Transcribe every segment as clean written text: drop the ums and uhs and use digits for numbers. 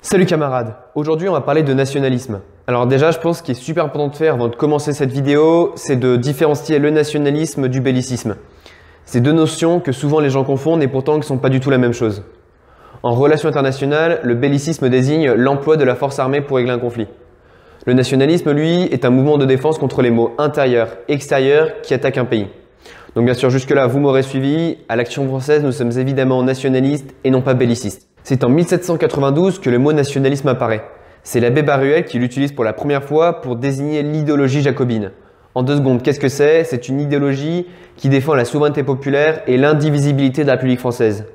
Salut camarades, aujourd'hui on va parler de nationalisme. Alors déjà je pense qu'il est super important de faire avant de commencer cette vidéo, c'est de différencier le nationalisme du bellicisme. C'est deux notions que souvent les gens confondent et pourtant qui ne sont pas du tout la même chose. En relations internationales, le bellicisme désigne l'emploi de la force armée pour régler un conflit. Le nationalisme, lui, est un mouvement de défense contre les maux intérieurs, extérieurs qui attaquent un pays. Donc bien sûr jusque-là vous m'aurez suivi, à l'Action française nous sommes évidemment nationalistes et non pas bellicistes. C'est en 1792 que le mot nationalisme apparaît. C'est l'abbé Baruel qui l'utilise pour la première fois pour désigner l'idéologie jacobine. En 2 secondes, qu'est-ce que c'est? C'est une idéologie qui défend la souveraineté populaire et l'indivisibilité de la République française.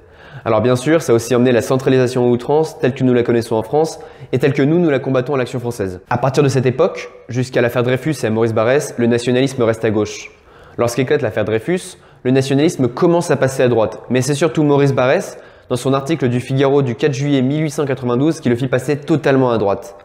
Alors bien sûr, ça a aussi emmené la centralisation à outrance telle que nous la connaissons en France et telle que nous la combattons à l'Action française. À partir de cette époque, jusqu'à l'affaire Dreyfus et à Maurice Barrès, le nationalisme reste à gauche. Lorsqu'éclate l'affaire Dreyfus, le nationalisme commence à passer à droite, mais c'est surtout Maurice Barrès, dans son article du Figaro du 4 juillet 1892, qui le fit passer totalement à droite.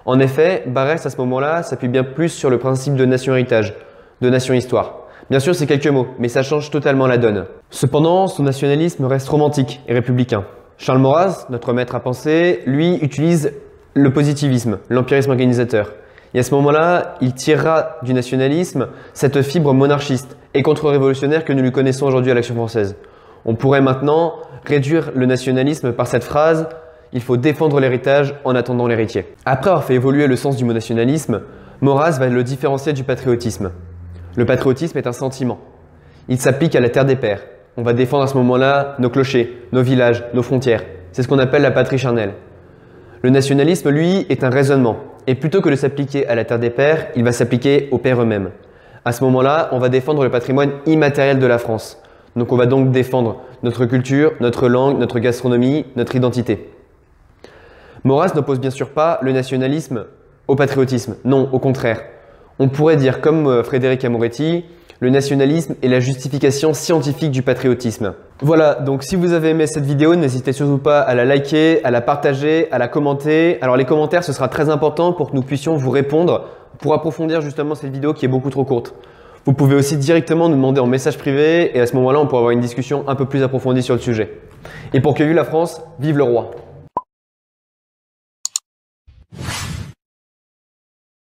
En effet, Barrès à ce moment-là s'appuie bien plus sur le principe de nation-héritage, de nation-histoire. Bien sûr, c'est quelques mots, mais ça change totalement la donne. Cependant, son nationalisme reste romantique et républicain. Charles Maurras, notre maître à penser, lui utilise le positivisme, l'empirisme organisateur. Et à ce moment-là, il tirera du nationalisme cette fibre monarchiste et contre-révolutionnaire que nous lui connaissons aujourd'hui à l'Action française. On pourrait maintenant réduire le nationalisme par cette phrase « Il faut défendre l'héritage en attendant l'héritier ». Après avoir fait évoluer le sens du mot nationalisme, Maurras va le différencier du patriotisme. Le patriotisme est un sentiment. Il s'applique à la terre des pères. On va défendre à ce moment-là nos clochers, nos villages, nos frontières. C'est ce qu'on appelle la patrie charnelle. Le nationalisme, lui, est un raisonnement. Et plutôt que de s'appliquer à la terre des pères, il va s'appliquer aux pères eux-mêmes. À ce moment-là, on va défendre le patrimoine immatériel de la France. Donc on va donc défendre notre culture, notre langue, notre gastronomie, notre identité. Maurras n'oppose bien sûr pas le nationalisme au patriotisme. Non, au contraire. On pourrait dire, comme Frédéric Amoretti, le nationalisme est la justification scientifique du patriotisme. Voilà, donc si vous avez aimé cette vidéo, n'hésitez surtout pas à la liker, à la partager, à la commenter. Alors les commentaires, ce sera très important pour que nous puissions vous répondre, pour approfondir justement cette vidéo qui est beaucoup trop courte. Vous pouvez aussi directement nous demander en message privé et à ce moment-là, on pourra avoir une discussion un peu plus approfondie sur le sujet. Et pour que vive la France, vive le roi!